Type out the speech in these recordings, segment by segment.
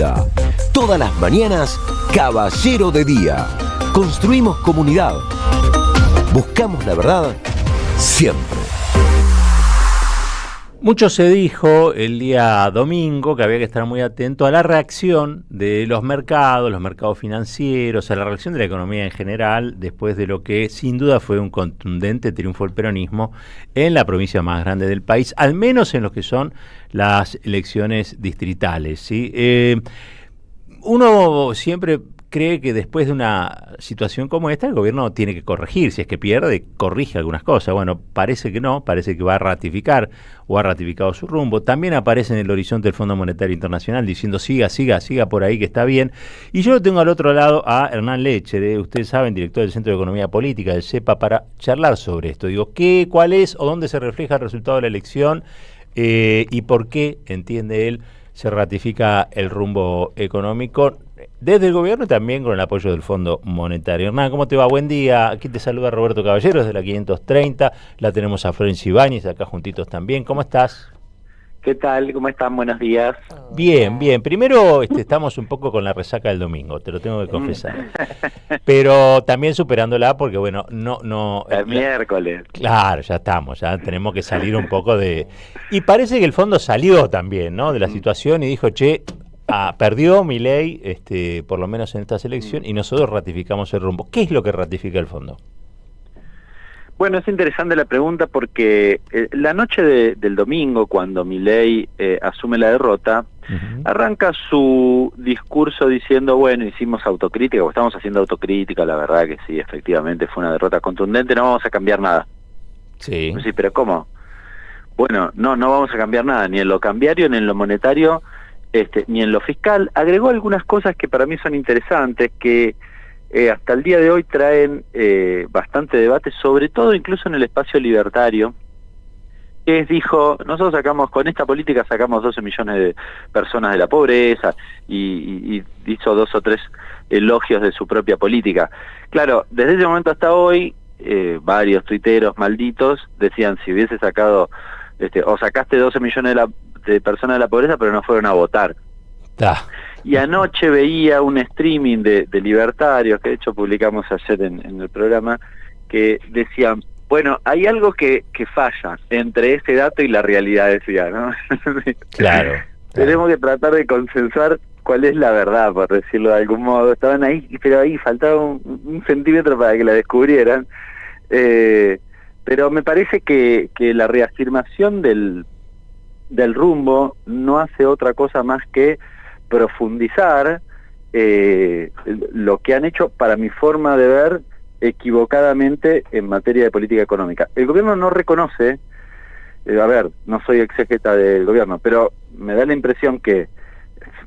Reta. Todas las mañanas, Caballero de Día. Construimos comunidad. Buscamos la verdad siempre. Mucho se dijo el día domingo que había que estar muy atento a la reacción de los mercados financieros, a la reacción de la economía en general, después de lo que sin duda fue un contundente triunfo del peronismo en la provincia más grande del país, al menos en lo que son las elecciones distritales, ¿sí? Uno siempre cree que después de una situación como esta el gobierno tiene que corregir, si es que pierde, corrige algunas cosas. Bueno, parece que no, parece que va a ratificar o ha ratificado su rumbo. También aparece en el horizonte el Fondo Monetario Internacional diciendo siga por ahí que está bien. Y yo lo tengo al otro lado a Hernán Leche, ustedes saben, director del Centro de Economía Política del CEPA, para charlar sobre esto. Digo, ¿cuál es o dónde se refleja el resultado de la elección y por qué, entiende él, se ratifica el rumbo económico desde el gobierno y también con el apoyo del Fondo Monetario? Hernán, ¿cómo te va? Buen día. Aquí te saluda Roberto Caballero desde la 530. La tenemos a Florencia Ibáñez acá juntitos también. ¿Cómo estás? ¿Qué tal? ¿Cómo están? Buenos días. Bien. Primero estamos un poco con la resaca del domingo, te lo tengo que confesar. Pero también superándola porque, bueno, no... El miércoles. Claro, ya estamos, ya tenemos que salir un poco de... Y parece que el fondo salió también, ¿no?, de la situación y dijo, perdió Milei, por lo menos en esta elección, y nosotros ratificamos el rumbo. ¿Qué es lo que ratifica el fondo? Bueno, es interesante la pregunta porque la noche del domingo, cuando Milei asume la derrota, arranca su discurso diciendo, bueno, hicimos autocrítica, o estamos haciendo autocrítica, la verdad que sí, efectivamente fue una derrota contundente, no vamos a cambiar nada. Sí. Sí, pero ¿cómo? Bueno, no vamos a cambiar nada, ni en lo cambiario, ni en lo monetario, ni en lo fiscal. Agregó algunas cosas que para mí son interesantes, que hasta el día de hoy traen bastante debate, sobre todo incluso en el espacio libertario. Dijo, nosotros con esta política sacamos 12 millones de personas de la pobreza, y hizo 2 o 3 elogios de su propia política. Claro, desde ese momento hasta hoy, varios tuiteros malditos decían, si hubiese sacado, o sacaste 12 millones de personas de la pobreza, pero no fueron a votar. Y anoche veía un streaming de libertarios, que de hecho publicamos ayer en el programa, que decían, bueno, hay algo que falla entre ese dato y la realidad, decía, ¿no? Claro. Tenemos que tratar de consensuar cuál es la verdad, por decirlo de algún modo. Estaban ahí, pero ahí faltaba un centímetro para que la descubrieran. Pero me parece que la reafirmación del rumbo no hace otra cosa más que profundizar lo que han hecho, para mi forma de ver, equivocadamente en materia de política económica. El gobierno no reconoce, no soy exégeta del gobierno, pero me da la impresión que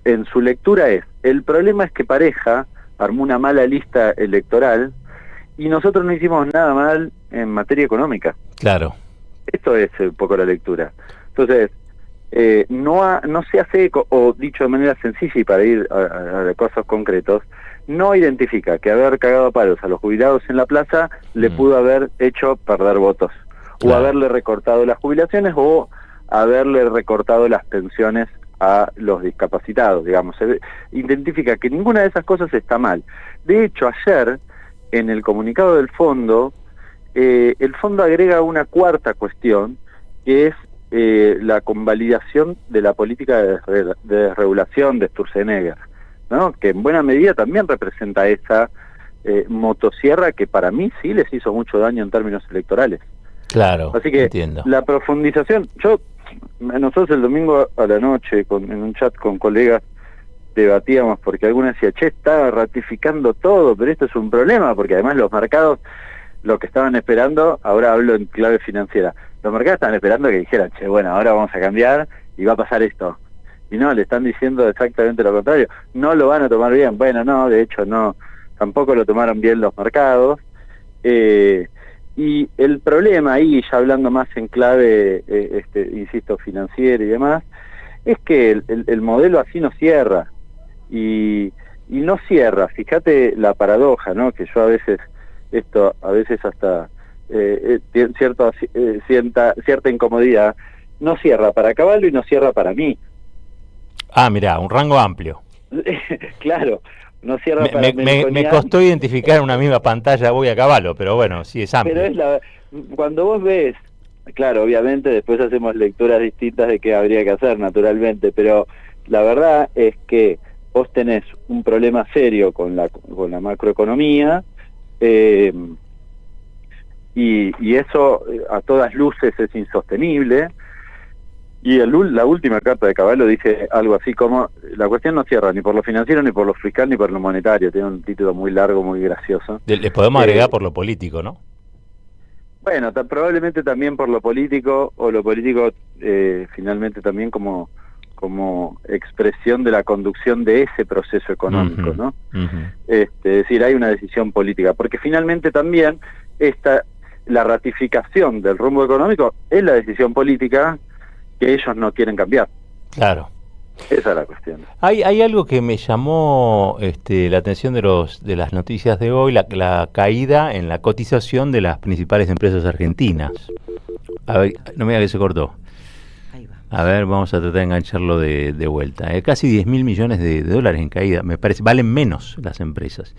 en su lectura el problema es que Pareja armó una mala lista electoral y nosotros no hicimos nada mal en materia económica. Claro. Esto es un poco la lectura. Entonces, no se hace eco, o dicho de manera sencilla y para ir a casos concretos, no identifica que haber cagado a palos a los jubilados en la plaza le pudo haber hecho perder votos, claro, o haberle recortado las jubilaciones, o haberle recortado las pensiones a los discapacitados, digamos. Se identifica que ninguna de esas cosas está mal. De hecho, ayer, en el comunicado del fondo, el fondo agrega una cuarta cuestión, que es la convalidación de la política de desregulación de Sturzenegger, ¿no?, que en buena medida también representa esa motosierra que para mí sí les hizo mucho daño en términos electorales. Claro, así que entiendo. La profundización, nosotros el domingo a la noche en un chat con colegas debatíamos, porque algunos decían, está ratificando todo, pero esto es un problema, porque además los mercados, lo que estaban esperando, ahora hablo en clave financiera, los mercados estaban esperando que dijeran, bueno, ahora vamos a cambiar y va a pasar esto. Y no, le están diciendo exactamente lo contrario. No lo van a tomar bien. Bueno, no, de hecho no, tampoco lo tomaron bien los mercados. Y el problema ahí, ya hablando más en clave, insisto, financiera y demás, es que el modelo así no cierra. Y no cierra. Fíjate la paradoja, ¿no?, que yo a veces hasta cierta incomodidad. No cierra para Caballo y no cierra para mí. Mirá, un rango amplio. Claro, no cierra para Me meloconear. costó identificar una misma pantalla, voy a caballo, pero bueno, sí es amplio. Pero cuando vos ves, claro, obviamente después hacemos lecturas distintas de qué habría que hacer, naturalmente, pero la verdad es que vos tenés un problema serio con la macroeconomía, y eso a todas luces es insostenible. Y la última carta de Caballo dice algo así como: la cuestión no cierra ni por lo financiero, ni por lo fiscal, ni por lo monetario. Tiene un título muy largo, muy gracioso. Le podemos agregar por lo político, ¿no? Bueno, probablemente también por lo político, o lo político finalmente también como expresión de la conducción de ese proceso económico, ¿no? Es decir, hay una decisión política, porque finalmente también la ratificación del rumbo económico es la decisión política que ellos no quieren cambiar. Claro. Esa es la cuestión. Hay algo que me llamó la atención de las noticias de hoy, la caída en la cotización de las principales empresas argentinas. A ver, no me diga que se cortó. Ahí va. A ver, vamos a tratar de engancharlo de vuelta. Casi 10.000 millones de dólares en caída, me parece, valen menos las empresas.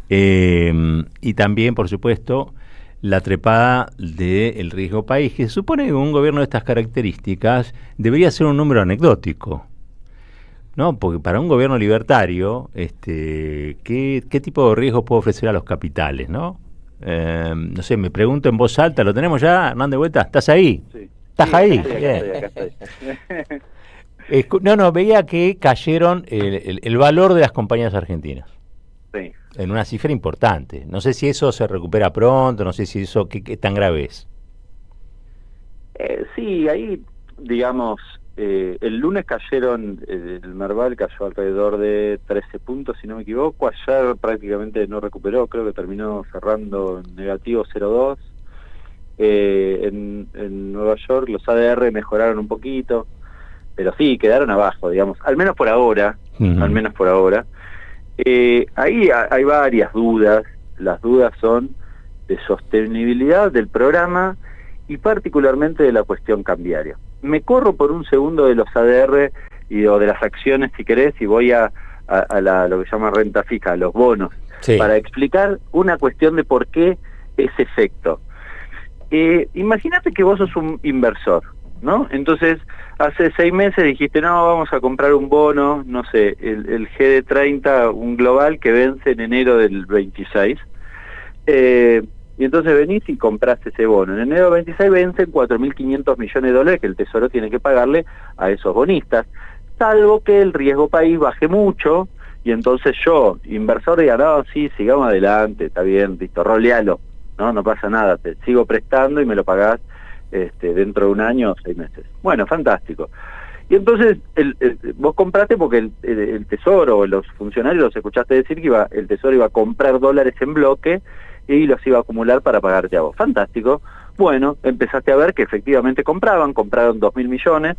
Y también, por supuesto, la trepada del riesgo país, que se supone que un gobierno de estas características debería ser un número anecdótico, ¿no? Porque para un gobierno libertario, ¿qué tipo de riesgo puede ofrecer a los capitales, no? No sé, me pregunto en voz alta, ¿lo tenemos ya, Hernán, de vuelta? ¿Estás ahí? Sí. ¿Estás ahí? Acá estoy. No, veía que cayeron el valor de las compañías argentinas. Sí. En una cifra importante. No sé si eso se recupera pronto, no sé si eso, ¿qué tan grave es? Sí, ahí, digamos, el lunes cayeron, el Merval cayó alrededor de 13 puntos, si no me equivoco. Ayer prácticamente no recuperó, creo que terminó cerrando en negativo 0,2. En Nueva York los ADR mejoraron un poquito, pero sí, quedaron abajo, digamos, al menos por ahora. Al menos por ahora. Ahí hay varias dudas. Las dudas son de sostenibilidad del programa y particularmente de la cuestión cambiaria. Me corro por un segundo de los ADR o de las acciones, si querés, y voy a lo que se llama renta fija, a los bonos, sí, para explicar una cuestión de por qué ese efecto. Imagínate que vos sos un inversor, ¿no? Entonces, hace 6 meses dijiste, no, vamos a comprar un bono, no sé, el GD30, un global que vence en enero del 26. Y entonces venís y comprás ese bono. En enero del 26 vencen 4.500 millones de dólares que el Tesoro tiene que pagarle a esos bonistas, salvo que el riesgo país baje mucho, y entonces yo, inversor, diga, no, sí, sigamos adelante, está bien, listo, rolealo, no pasa nada, te sigo prestando y me lo pagás dentro de un año o 6 meses. Bueno, fantástico. Y entonces vos compraste porque el Tesoro o los funcionarios los escuchaste decir que el Tesoro iba a comprar dólares en bloque y los iba a acumular para pagarte a vos. Fantástico. Bueno, empezaste a ver que efectivamente compraron 2.000 millones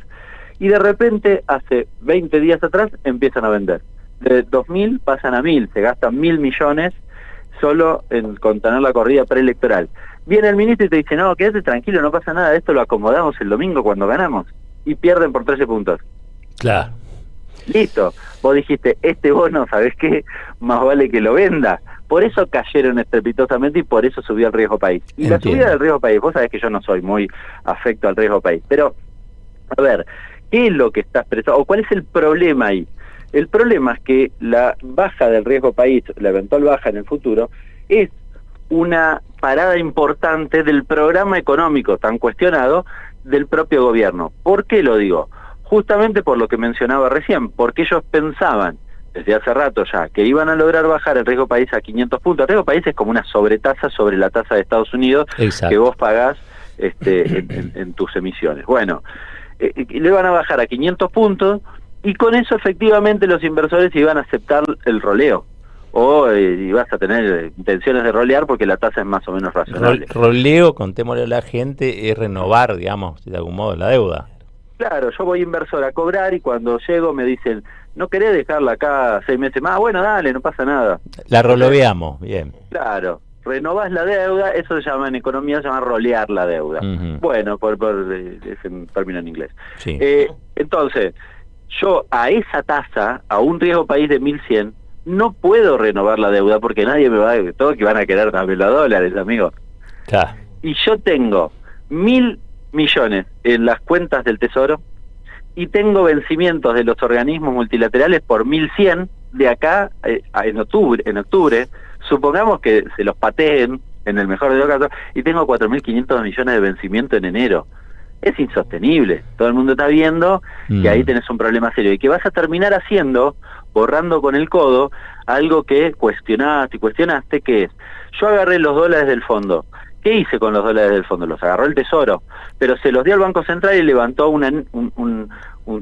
y de repente hace 20 días atrás empiezan a vender. De 2.000 pasan a 1.000, se gastan 1.000 millones solo con tener la corrida preelectoral. Viene el ministro y te dice, no, quédate tranquilo, no pasa nada, esto lo acomodamos el domingo cuando ganamos. Y pierden por 13 puntos. Claro. Listo. Vos dijiste, este bono, ¿sabés qué? Más vale que lo venda. Por eso cayeron estrepitosamente y por eso subió el riesgo país. Y Entiendo. La subida del riesgo país, vos sabés que yo no soy muy afecto al riesgo país, pero, a ver, ¿qué es lo que está expresado? ¿O cuál es el problema ahí? El problema es que la baja del riesgo país, la eventual baja en el futuro, es una parada importante del programa económico tan cuestionado del propio gobierno. ¿Por qué lo digo? Justamente por lo que mencionaba recién, porque ellos pensaban, desde hace rato ya, que iban a lograr bajar el riesgo país a 500 puntos. El riesgo país es como una sobretasa sobre la tasa de Estados Unidos. Exacto. Que vos pagás en tus emisiones. Bueno, le van a bajar a 500 puntos y con eso efectivamente los inversores iban a aceptar el roleo. O ibas a tener intenciones de rolear porque la tasa es más o menos razonable. Roleo, contémosle a la gente, es renovar, digamos, de algún modo la deuda. Claro, yo voy inversor a cobrar y cuando llego me dicen, ¿no querés dejarla acá 6 meses más? Bueno, dale, no pasa nada. La roloveamos, bien. Claro, renovás la deuda, eso se llama en economía, se llama rolear la deuda. Bueno, por ese término en inglés. Sí. Entonces, yo a esa tasa, a un riesgo país de 1.100, no puedo renovar la deuda porque nadie me va a... Todos que van a querer también los dólares, amigo. Claro. Y yo tengo 1.000 millones en las cuentas del Tesoro y tengo vencimientos de los organismos multilaterales por 1.100 de acá en octubre. Supongamos que se los pateen en el mejor de los casos y tengo 4.500 millones de vencimiento en enero. Es insostenible. Todo el mundo está viendo que ahí tenés un problema serio y que vas a terminar haciendo, borrando con el codo, algo que cuestionaste, que es, yo agarré los dólares del fondo. ¿Qué hice con los dólares del fondo? Los agarró el Tesoro, pero se los dio al Banco Central y levantó un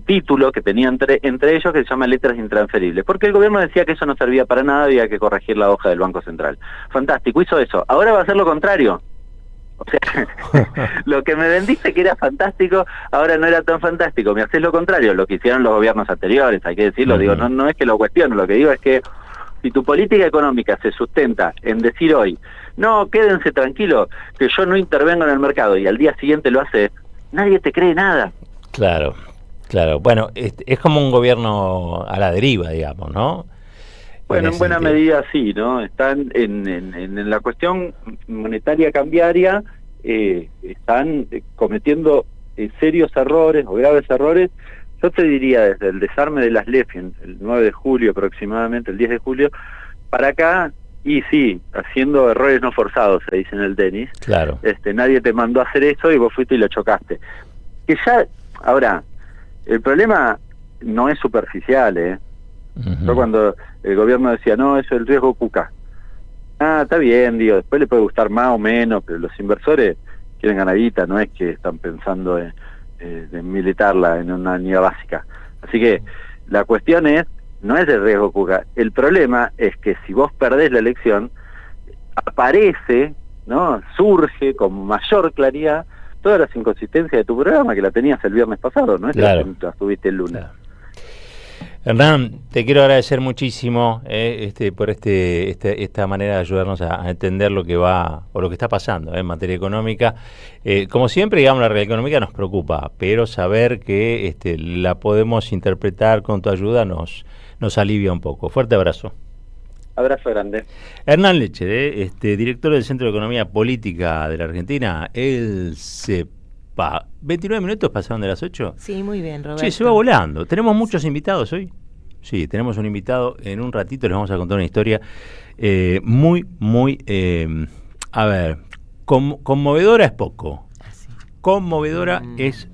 título que tenía entre ellos que se llama letras intransferibles, porque el gobierno decía que eso no servía para nada, había que corregir la hoja del Banco Central. Fantástico, hizo eso. Ahora va a hacer lo contrario. O sea, lo que me vendiste que era fantástico, ahora no era tan fantástico. Me haces lo contrario, lo que hicieron los gobiernos anteriores, hay que decirlo. Digo, no es que lo cuestiono, lo que digo es que si tu política económica se sustenta en decir hoy, no, quédense tranquilos, que yo no intervengo en el mercado, y al día siguiente lo hace, nadie te cree nada. Claro. Bueno, es como un gobierno a la deriva, digamos, ¿no? Bueno, en buena medida sí, ¿no? Están en la cuestión monetaria cambiaria, están cometiendo serios errores o graves errores. Yo te diría desde el desarme de las LEFI, el 9 de julio aproximadamente, el 10 de julio, para acá, y sí, haciendo errores no forzados, se dice en el tenis. Claro. Nadie te mandó a hacer eso y vos fuiste y lo chocaste. Que ya, ahora, el problema no es superficial, ¿eh? Yo cuando el gobierno decía, no, eso es el riesgo Cuca. Está bien, digo, después le puede gustar más o menos, pero los inversores quieren ganar guita, no es que están pensando en militarla en una unidad básica. Así que la cuestión no es el riesgo Cuca. El problema es que si vos perdés la elección, aparece, ¿no? Surge con mayor claridad todas las inconsistencias de tu programa, que la tenías el viernes pasado, ¿no? Claro. Que las tuviste el lunes. Claro. Hernán, te quiero agradecer muchísimo por esta manera de ayudarnos a entender lo que va o lo que está pasando en materia económica. Como siempre, digamos, la realidad económica nos preocupa, pero saber que la podemos interpretar con tu ayuda nos alivia un poco. Fuerte abrazo. Abrazo grande. Hernán Leche, director del Centro de Economía Política de la Argentina, el CEPA. 29 minutos pasaron de las 8. Sí, muy bien, Roberto. Sí, se va volando. ¿Tenemos muchos invitados hoy? Sí, tenemos un invitado. En un ratito les vamos a contar una historia muy, a ver, conmovedora es poco. Conmovedora es